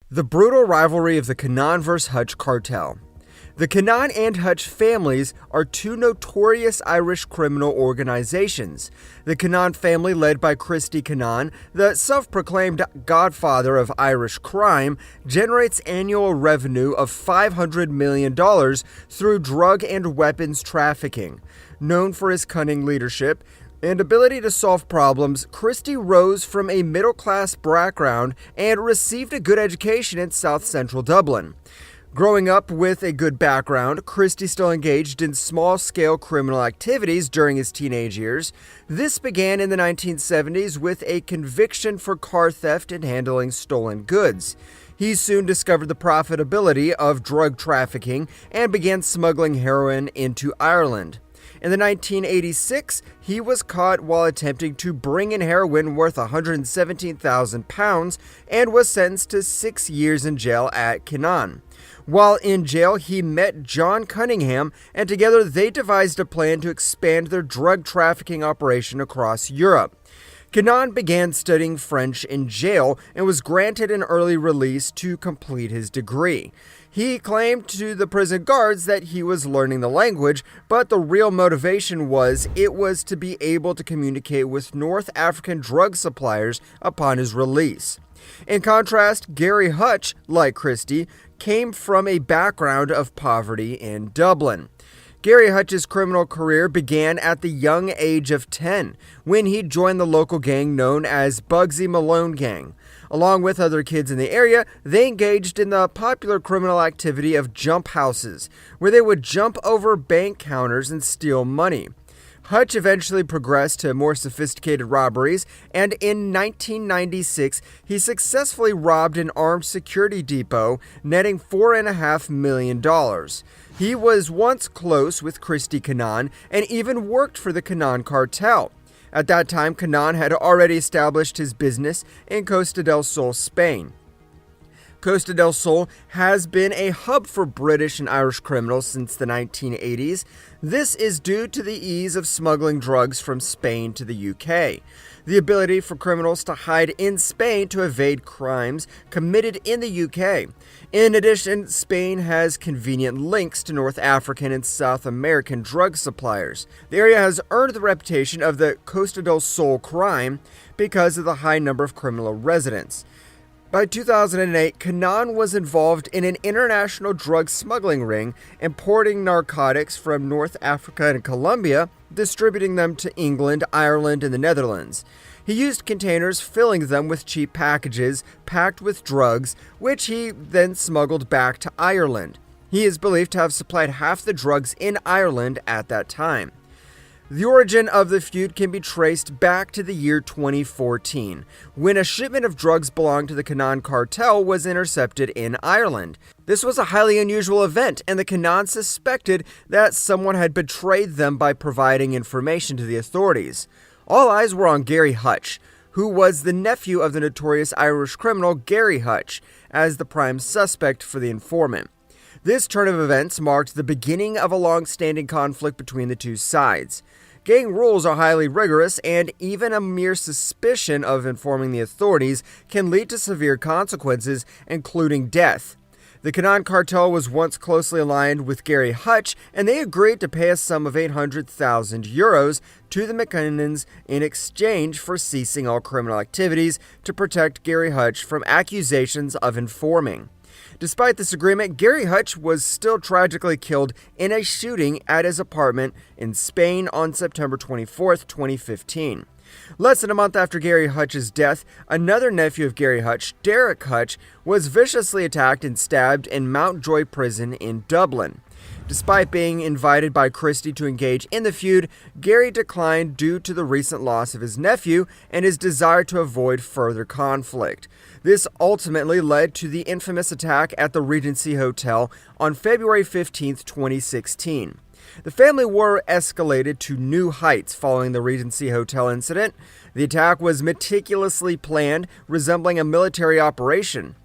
The brutal rivalry of the Kinahan vs. Hutch Cartel. The Kinahan and Hutch families are two notorious Irish criminal organizations. The Kinahan family, led by Christy Kinahan, the self-proclaimed godfather of Irish crime, generates annual revenue of $500 million through drug and weapons trafficking. Known for his cunning leadership and ability to solve problems, Christy rose from a middle-class background and received a good education in South Central Dublin. Growing up with a good background, Christy still engaged in small-scale criminal activities during his teenage years. This began in the 1970s with a conviction for car theft and handling stolen goods. He soon discovered the profitability of drug trafficking and began smuggling heroin into Ireland. In the 1986, he was caught while attempting to bring in heroin worth £117,000 and was sentenced to 6 years in jail at Kinahan. While in jail, he met John Cunningham, and together they devised a plan to expand their drug trafficking operation across Europe. Kinahan began studying French in jail and was granted an early release to complete his degree. He claimed to the prison guards that he was learning the language, but the real motivation was to be able to communicate with North African drug suppliers upon his release. In contrast, Gary Hutch, like Christy, came from a background of poverty in Dublin. Gary Hutch's criminal career began at the young age of 10, when he joined the local gang known as Bugsy Malone Gang. Along with other kids in the area, they engaged in the popular criminal activity of jump houses, where they would jump over bank counters and steal money. Hutch eventually progressed to more sophisticated robberies, and in 1996, he successfully robbed an armed security depot, netting $4.5 million. He was once close with Christy Kinahan and even worked for the Hutch Cartel. At that time, Kinahan had already established his business in Costa del Sol, Spain. Costa del Sol has been a hub for British and Irish criminals since the 1980s. This is due to the ease of smuggling drugs from Spain to the UK. The ability for criminals to hide in Spain to evade crimes committed in the UK. In addition, Spain has convenient links to North African and South American drug suppliers. The area has earned the reputation of the Costa del Sol crime because of the high number of criminal residents. By 2008, Kinahan was involved in an international drug smuggling ring, importing narcotics from North Africa and Colombia, distributing them to England, Ireland, and the Netherlands. He used containers filling them with cheap packages packed with drugs, which he then smuggled back to Ireland. He is believed to have supplied half the drugs in Ireland at that time. The origin of the feud can be traced back to the year 2014, when a shipment of drugs belonging to the Hutch Cartel was intercepted in Ireland. This was a highly unusual event, and the Kinahan suspected that someone had betrayed them by providing information to the authorities. All eyes were on Gary Hutch, who was the nephew of the notorious Irish criminal Gary Hutch, as the prime suspect for the informant. This turn of events marked the beginning of a long-standing conflict between the two sides. Gang rules are highly rigorous, and even a mere suspicion of informing the authorities can lead to severe consequences, including death. The Hutch Cartel was once closely aligned with Gary Hutch, and they agreed to pay a sum of €800,000 to the McKinnons in exchange for ceasing all criminal activities to protect Gary Hutch from accusations of informing. Despite this agreement, Gary Hutch was still tragically killed in a shooting at his apartment in Spain on September 24, 2015. Less than a month after Gary Hutch's death, another nephew of Gary Hutch, Derek Hutch, was viciously attacked and stabbed in Mountjoy Prison in Dublin. Despite being invited by Christy to engage in the feud, Gary declined due to the recent loss of his nephew and his desire to avoid further conflict. This ultimately led to the infamous attack at the Regency Hotel on February 15, 2016. The family war escalated to new heights following the Regency Hotel incident. The attack was meticulously planned, resembling a military operation.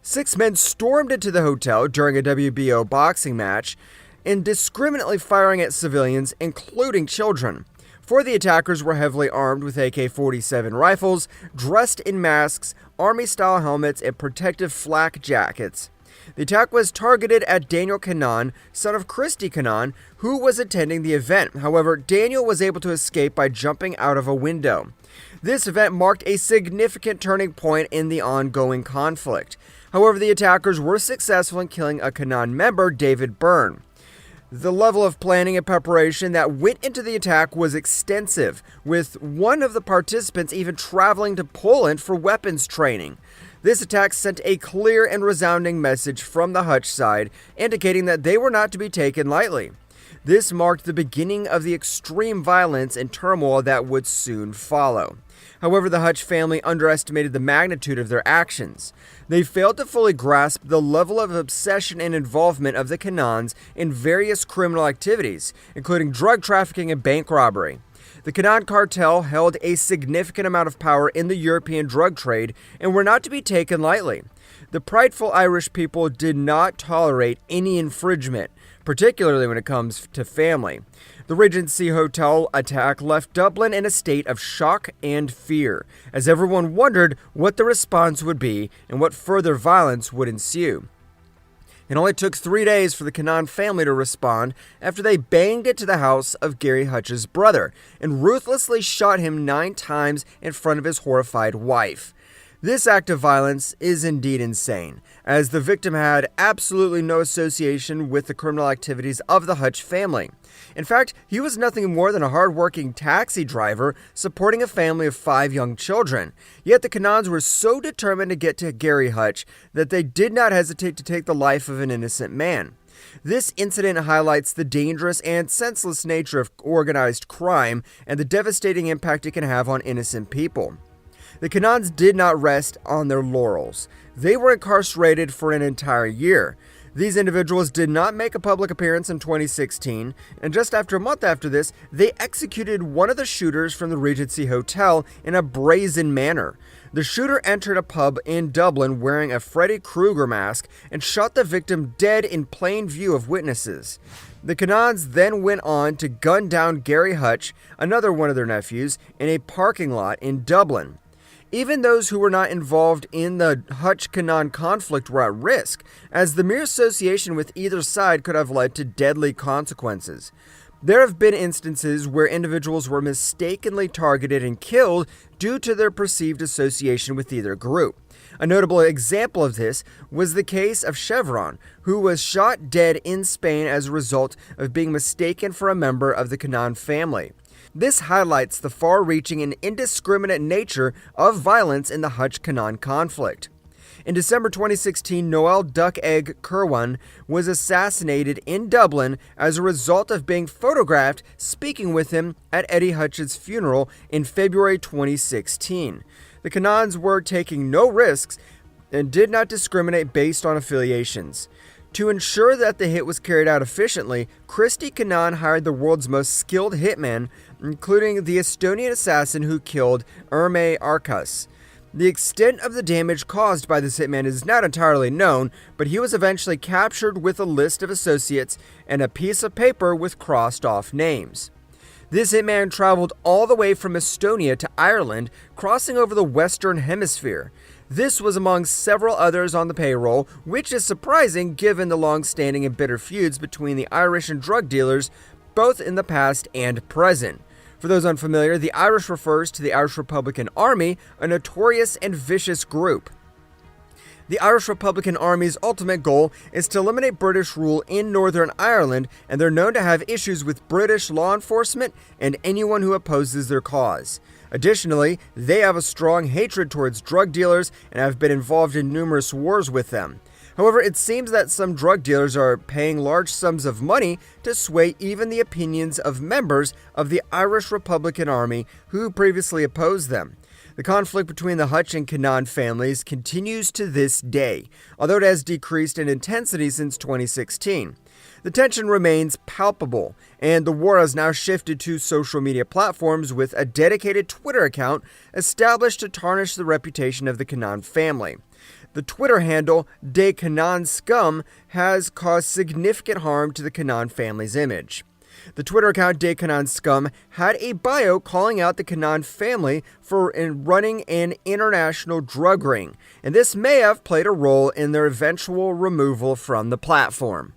6 men stormed into the hotel during a WBO boxing match, indiscriminately firing at civilians, including children. 4 of the attackers were heavily armed with AK-47 rifles, dressed in masks, army-style helmets and protective flak jackets. The attack was targeted at Daniel Kinahan, son of Christy Kinahan, who was attending the event. However, Daniel was able to escape by jumping out of a window. This event marked a significant turning point in the ongoing conflict. However, the attackers were successful in killing a Kinahan member, David Byrne. The level of planning and preparation that went into the attack was extensive, with one of the participants even traveling to Poland for weapons training. This attack sent a clear and resounding message from the Hutch side, indicating that they were not to be taken lightly. This marked the beginning of the extreme violence and turmoil that would soon follow. However, the Hutch family underestimated the magnitude of their actions. They failed to fully grasp the level of obsession and involvement of the Kinahans in various criminal activities, including drug trafficking and bank robbery. The Hutch Cartel held a significant amount of power in the European drug trade and were not to be taken lightly. The prideful Irish people did not tolerate any infringement, particularly when it comes to family. The Regency Hotel attack left Dublin in a state of shock and fear, as everyone wondered what the response would be and what further violence would ensue. It only took 3 days for the Kinahan family to respond after they banged into the house of Gary Hutch's brother and ruthlessly shot him 9 times in front of his horrified wife. This act of violence is indeed insane, as the victim had absolutely no association with the criminal activities of the Hutch family. In fact, he was nothing more than a hard-working taxi driver supporting a family of 5 young children. Yet the Kinahans were so determined to get to Gary Hutch that they did not hesitate to take the life of an innocent man. This incident highlights the dangerous and senseless nature of organized crime and the devastating impact it can have on innocent people. The Kinahans did not rest on their laurels. They were incarcerated for an entire year. These individuals did not make a public appearance in 2016, and just after a month after this, they executed one of the shooters from the Regency Hotel in a brazen manner. The shooter entered a pub in Dublin wearing a Freddy Krueger mask and shot the victim dead in plain view of witnesses. The Kinahans then went on to gun down Gary Hutch, another one of their nephews, in a parking lot in Dublin. Even those who were not involved in the Hutch-Kinahan conflict were at risk, as the mere association with either side could have led to deadly consequences. There have been instances where individuals were mistakenly targeted and killed due to their perceived association with either group. A notable example of this was the case of Chevron, who was shot dead in Spain as a result of being mistaken for a member of the Kinahan family. This highlights the far-reaching and indiscriminate nature of violence in the Hutch-Kinahan conflict. In December 2016, Noel Duck Egg Kirwan was assassinated in Dublin as a result of being photographed speaking with him at Eddie Hutch's funeral in February 2016. The Kinahans were taking no risks and did not discriminate based on affiliations. To ensure that the hit was carried out efficiently, Christy Kinahan hired the world's most skilled hitmen, including the Estonian assassin who killed Erme Arkas. The extent of the damage caused by this hitman is not entirely known, but he was eventually captured with a list of associates and a piece of paper with crossed-off names. This hitman traveled all the way from Estonia to Ireland, crossing over the Western Hemisphere. This was among several others on the payroll, which is surprising given the long-standing and bitter feuds between the Irish and drug dealers, both in the past and present. For those unfamiliar, the Irish refers to the Irish Republican Army, a notorious and vicious group. The Irish Republican Army's ultimate goal is to eliminate British rule in Northern Ireland, and they're known to have issues with British law enforcement and anyone who opposes their cause. Additionally, they have a strong hatred towards drug dealers and have been involved in numerous wars with them. However, it seems that some drug dealers are paying large sums of money to sway even the opinions of members of the Irish Republican Army who previously opposed them. The conflict between the Hutch and Kinahan families continues to this day, although it has decreased in intensity since 2016. The tension remains palpable, and the war has now shifted to social media platforms with a dedicated Twitter account established to tarnish the reputation of the Kinahan family. The Twitter handle De Kinahan Scum has caused significant harm to the Kinahan family's image. The Twitter account De Kinahan Scum had a bio calling out the Kinahan family for running an international drug ring, and this may have played a role in their eventual removal from the platform.